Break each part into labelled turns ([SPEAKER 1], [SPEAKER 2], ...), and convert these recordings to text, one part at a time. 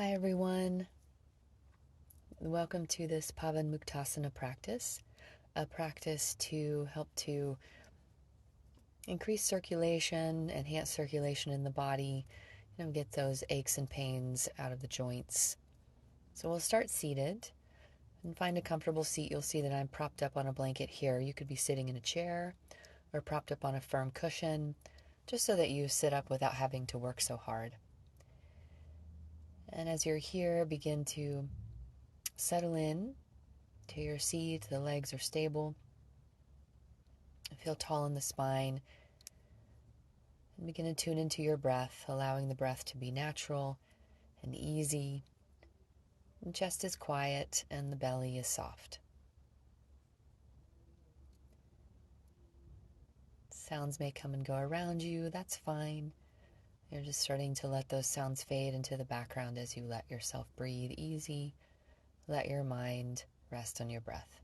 [SPEAKER 1] Hi everyone, welcome to this Pavan Muktasana practice, a practice to help to increase circulation, enhance circulation in the body, get those aches and pains out of the joints. So we'll start seated and find a comfortable seat. You'll see that I'm propped up on a blanket here. You could be sitting in a chair or propped up on a firm cushion, just so that you sit up without having to work so hard. And as you're here, begin to settle in to your seat. The legs are stable. Feel tall in the spine. And begin to tune into your breath, allowing the breath to be natural and easy. The chest is quiet and the belly is soft. Sounds may come and go around you. That's fine. You're just starting to let those sounds fade into the background as you let yourself breathe easy. Let your mind rest on your breath.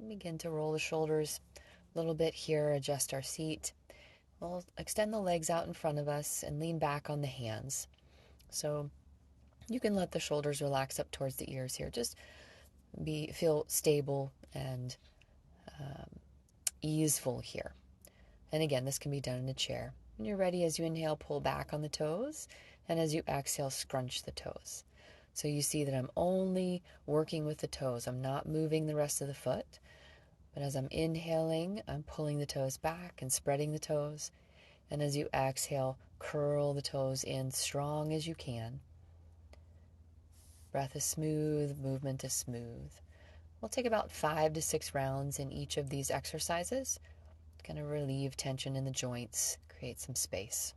[SPEAKER 1] Begin to roll the shoulders a little bit here, adjust our seat. We'll extend the legs out in front of us and lean back on the hands. So you can let the shoulders relax up towards the ears here. Just feel stable and easeful here. And again, this can be done in a chair. When you're ready, as you inhale, pull back on the toes. And as you exhale, scrunch the toes. So you see that I'm only working with the toes. I'm not moving the rest of the foot. But as I'm inhaling, I'm pulling the toes back and spreading the toes. And as you exhale, curl the toes in strong as you can. Breath is smooth, movement is smooth. We'll take about 5 to 6 rounds in each of these exercises. It's going to relieve tension in the joints, create some space.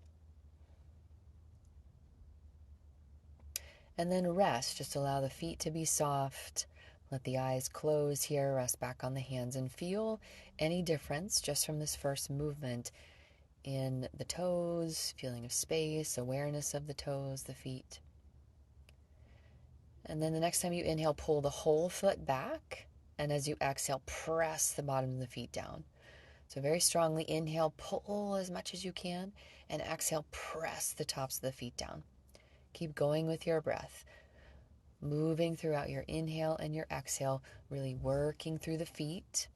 [SPEAKER 1] And then rest. Just allow the feet to be soft. Let the eyes close here. Rest back on the hands and feel any difference just from this first movement in the toes, feeling of space, awareness of the toes, the feet. And then the next time you inhale, pull the whole foot back. And as you exhale, press the bottom of the feet down. So very strongly inhale, pull as much as you can. And exhale, press the tops of the feet down. Keep going with your breath. Moving throughout your inhale and your exhale, really working through the feet.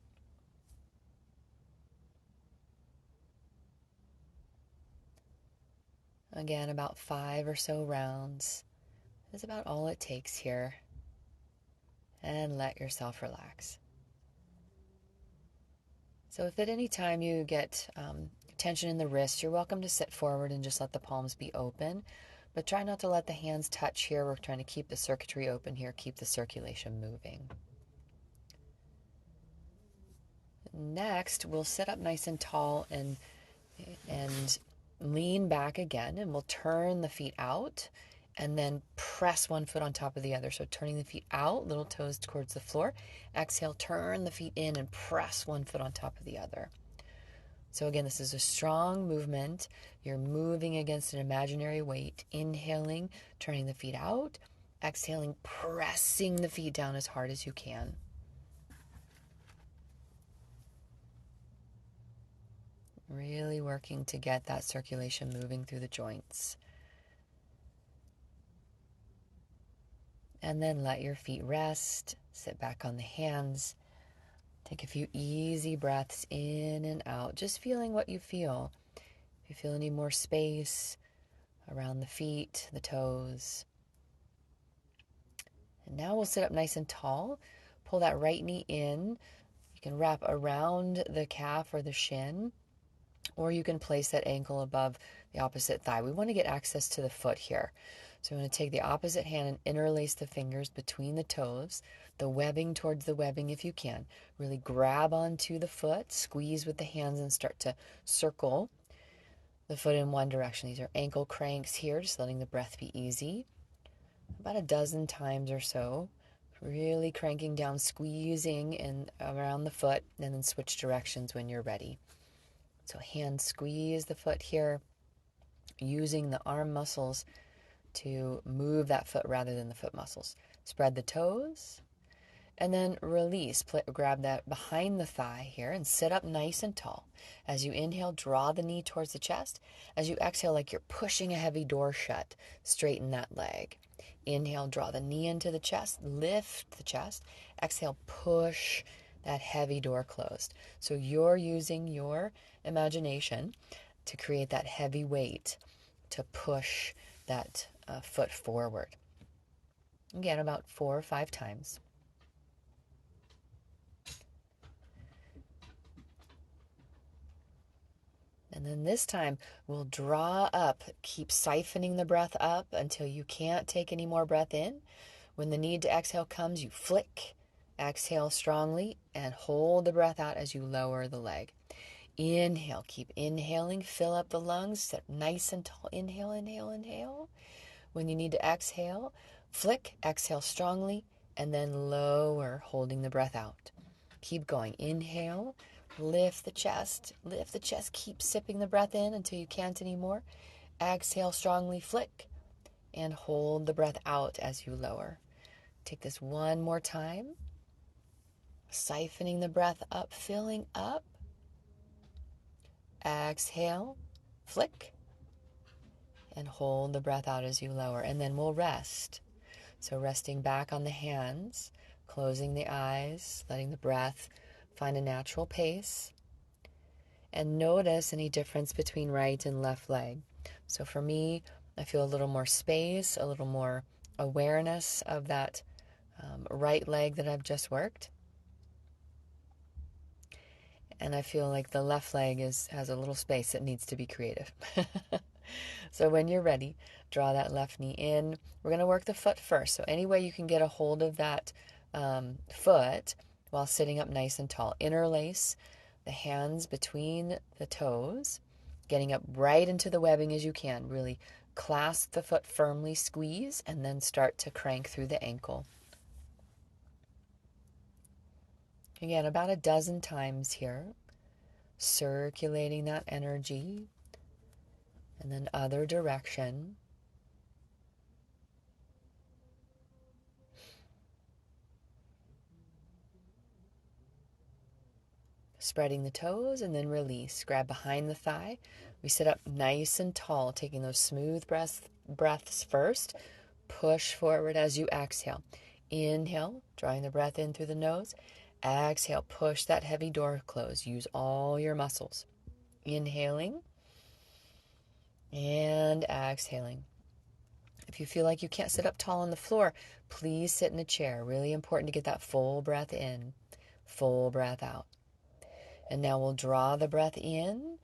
[SPEAKER 1] Again, about 5 or so rounds is about all it takes here. And let yourself relax. So if at any time you get tension in the wrist, you're welcome to sit forward and just let the palms be open. But try not to let the hands touch here. We're trying to keep the circuitry open here, keep the circulation moving. Next, we'll sit up nice and tall and lean back again, and we'll turn the feet out and then press one foot on top of the other. So turning the feet out, little toes towards the floor. Exhale, turn the feet in and press one foot on top of the other. So again, this is a strong movement. You're moving against an imaginary weight. Inhaling, turning the feet out. Exhaling, pressing the feet down as hard as you can. Really working to get that circulation moving through the joints. And then let your feet rest. Sit back on the hands. Take a few easy breaths in and out. Just feeling what you feel. If you feel any more space around the feet, the toes. And now we'll sit up nice and tall. Pull that right knee in. You can wrap around the calf or the shin, or you can place that ankle above the opposite thigh. We want to get access to the foot here. So I'm going to take the opposite hand and interlace the fingers between the toes, the webbing towards the webbing if you can. Really grab onto the foot, squeeze with the hands, and start to circle the foot in one direction. These are ankle cranks here, just letting the breath be easy. About a dozen times or so. Really cranking down, squeezing and around the foot, and then switch directions when you're ready. So hand squeeze the foot here, using the arm muscles to move that foot rather than the foot muscles. Spread the toes. And then release. Grab that behind the thigh here and sit up nice and tall. As you inhale, draw the knee towards the chest. As you exhale, like you're pushing a heavy door shut, straighten that leg. Inhale, draw the knee into the chest, lift the chest. Exhale, push that heavy door closed. So you're using your imagination to create that heavy weight to push that foot forward. Again, about 4 or 5 times. And then this time we'll draw up, keep siphoning the breath up until you can't take any more breath in. When the need to exhale comes, you flick, exhale strongly, and hold the breath out as you lower the leg. Inhale, keep inhaling, fill up the lungs, sit nice and tall. Inhale, inhale, inhale. When you need to exhale, flick, exhale strongly, and then lower, holding the breath out. Keep going. Inhale, lift the chest, keep sipping the breath in until you can't anymore. Exhale strongly, flick, and hold the breath out as you lower. Take this one more time. Siphoning the breath up, filling up. Exhale, flick, and hold the breath out as you lower. And then we'll rest. So resting back on the hands, closing the eyes, letting the breath find a natural pace. And notice any difference between right and left leg. So for me, I feel a little more space, a little more awareness of that right leg that I've just worked. And I feel like the left leg has a little space that needs to be creative. So when you're ready, draw that left knee in. We're going to work the foot first. So any way you can get a hold of that foot while sitting up nice and tall. Interlace the hands between the toes, getting up right into the webbing as you can. Really clasp the foot firmly, squeeze, and then start to crank through the ankle. Again, about a dozen times here, circulating that energy, and then other direction. Spreading the toes and then release. Grab behind the thigh. We sit up nice and tall, taking those smooth breaths first. Push forward as you exhale. Inhale, drawing the breath in through the nose. Exhale, push that heavy door closed. Use all your muscles. Inhaling and exhaling. If you feel like you can't sit up tall on the floor, please sit in a chair. Really important to get that full breath in, full breath out. And now we'll draw the breath in,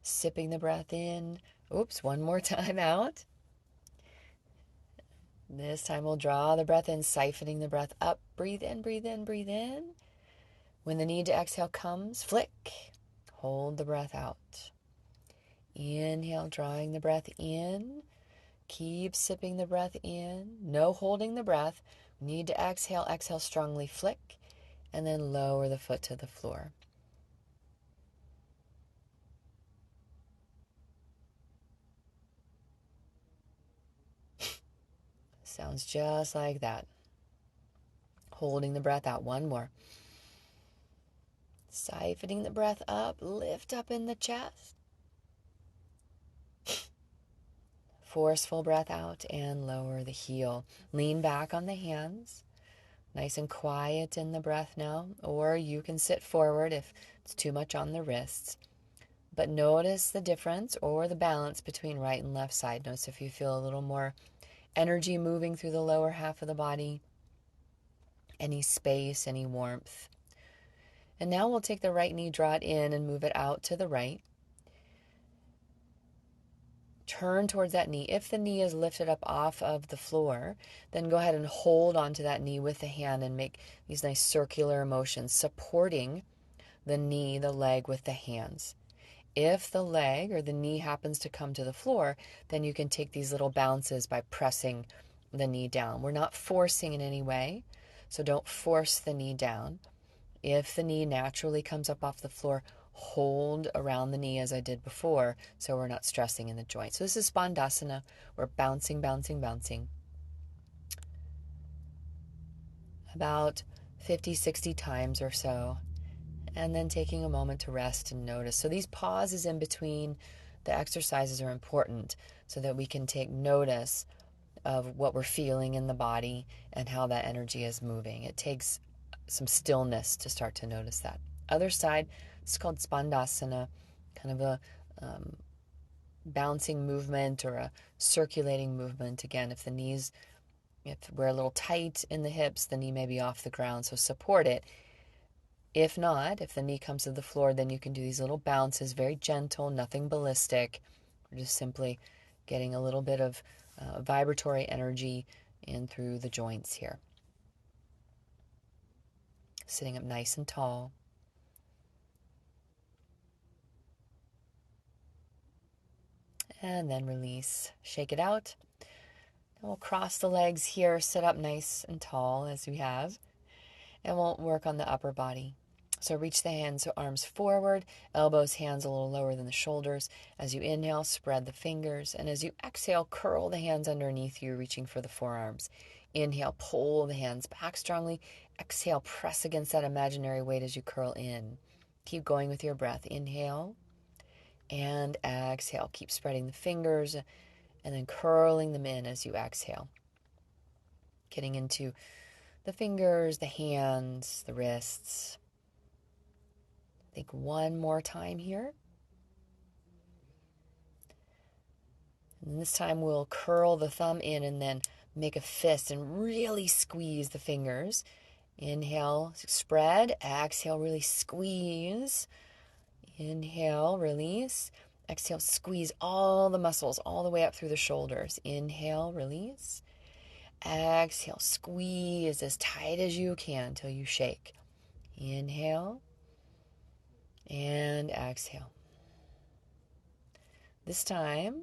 [SPEAKER 1] sipping the breath in. Oops, one more time out. This time we'll draw the breath in, siphoning the breath up. Breathe in, breathe in, breathe in. When the need to exhale comes, flick. Hold the breath out. Inhale, drawing the breath in. Keep sipping the breath in. No holding the breath. Need to exhale, exhale strongly, flick. And then lower the foot to the floor. Sounds just like that. Holding the breath out. One more. Siphoning the breath up. Lift up in the chest. Forceful breath out and lower the heel. Lean back on the hands. Nice and quiet in the breath now. Or you can sit forward if it's too much on the wrists. But notice the difference or the balance between right and left side. Notice if you feel a little more energy moving through the lower half of the body. Any space, any warmth. And now we'll take the right knee, draw it in and move it out to the right. Turn towards that knee. If the knee is lifted up off of the floor, then go ahead and hold onto that knee with the hand and make these nice circular motions, supporting the knee, the leg with the hands. If the leg or the knee happens to come to the floor, then you can take these little bounces by pressing the knee down. We're not forcing in any way, so don't force the knee down. If the knee naturally comes up off the floor, hold around the knee as I did before, so we're not stressing in the joint. So this is Bandhasana. We're bouncing, bouncing, bouncing. About 50, 60 times or so. And then taking a moment to rest and notice. So these pauses in between the exercises are important so that we can take notice of what we're feeling in the body and how that energy is moving. It takes some stillness to start to notice that. Other side, it's called Spandasana, kind of a bouncing movement or a circulating movement. Again, if we're a little tight in the hips, the knee may be off the ground, so support it. If not, if the knee comes to the floor, then you can do these little bounces, very gentle, nothing ballistic. We're just simply getting a little bit of vibratory energy in through the joints here. Sitting up nice and tall. And then release. Shake it out. And we'll cross the legs here, sit up nice and tall as we have. And we'll work on the upper body. So reach the hands, so arms forward, elbows, hands a little lower than the shoulders. As you inhale, spread the fingers. And as you exhale, curl the hands underneath you, reaching for the forearms. Inhale, pull the hands back strongly. Exhale, press against that imaginary weight as you curl in. Keep going with your breath. Inhale and exhale. Keep spreading the fingers and then curling them in as you exhale. Getting into the fingers, the hands, the wrists. Think one more time here. And this time we'll curl the thumb in and then make a fist and really squeeze the fingers. Inhale, spread. Exhale, really squeeze. Inhale, release. Exhale, squeeze all the muscles all the way up through the shoulders. Inhale, release. Exhale, squeeze as tight as you can till you shake. Inhale and exhale. This time,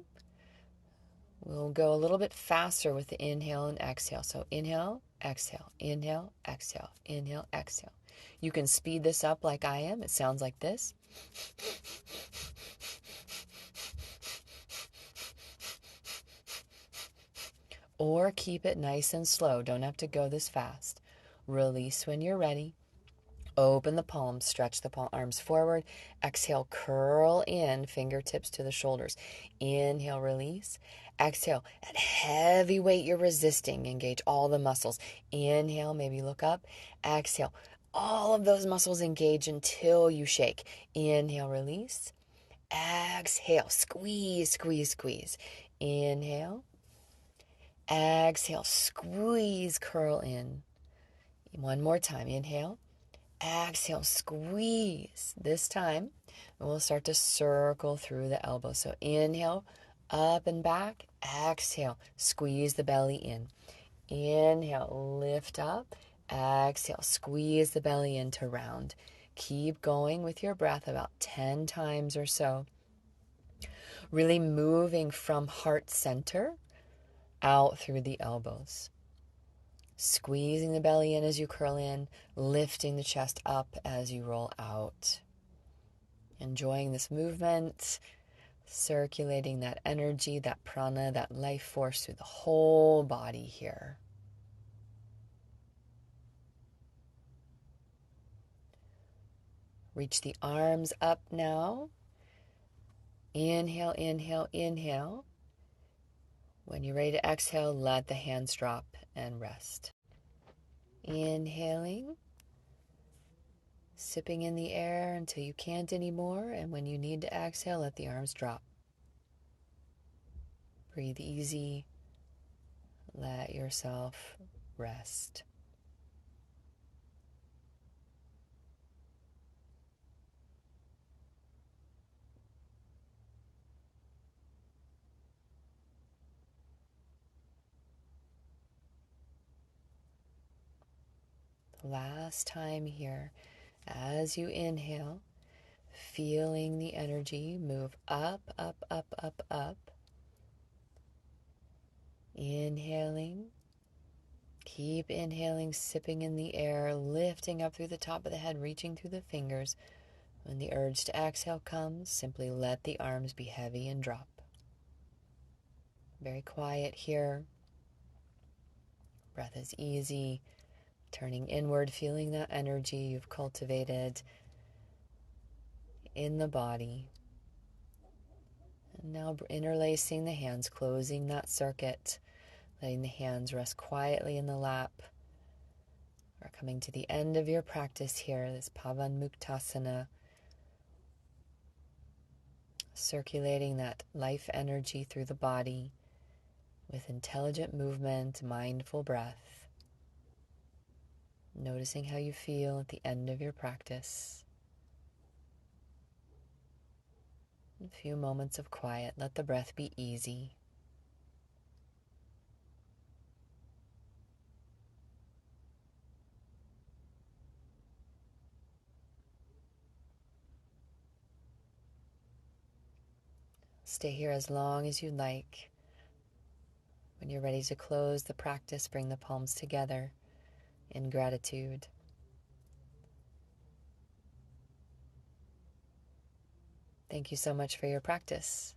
[SPEAKER 1] we'll go a little bit faster with the inhale and exhale. So inhale, exhale, inhale, exhale, inhale, exhale. You can speed this up like I am. It sounds like this. Or keep it nice and slow. Don't have to go this fast. Release when you're ready. Open the palms, stretch the arms forward. Exhale, curl in, fingertips to the shoulders. Inhale, release. Exhale, at heavy weight you're resisting. Engage all the muscles. Inhale, maybe look up. Exhale, all of those muscles engage until you shake. Inhale, release. Exhale, squeeze, squeeze, squeeze. Inhale. Exhale, squeeze, curl in. One more time. Inhale. Exhale, squeeze. This time, we'll start to circle through the elbows. So inhale, up and back. Exhale, squeeze the belly in. Inhale, lift up. Exhale, squeeze the belly in to round. Keep going with your breath about 10 times or so. Really moving from heart center out through the elbows. Squeezing the belly in as you curl in, lifting the chest up as you roll out. Enjoying this movement, circulating that energy, that prana, that life force through the whole body here. Reach the arms up now. Inhale, inhale, inhale. When you're ready to exhale, let the hands drop and rest. Inhaling, sipping in the air until you can't anymore, and when you need to exhale, let the arms drop. Breathe easy. Let yourself rest. Last time here, as you inhale, feeling the energy move up, up, up, up, up. Inhaling. Keep inhaling, sipping in the air, lifting up through the top of the head, reaching through the fingers. When the urge to exhale comes, simply let the arms be heavy and drop. Very quiet here. Breath is easy. Turning inward, feeling that energy you've cultivated in the body. And now interlacing the hands, closing that circuit, letting the hands rest quietly in the lap. We're coming to the end of your practice here, this Pavan Muktasana. Circulating that life energy through the body with intelligent movement, mindful breath. Noticing how you feel at the end of your practice. A few moments of quiet. Let the breath be easy. Stay here as long as you like. When you're ready to close the practice, bring the palms together in gratitude. Thank you so much for your practice.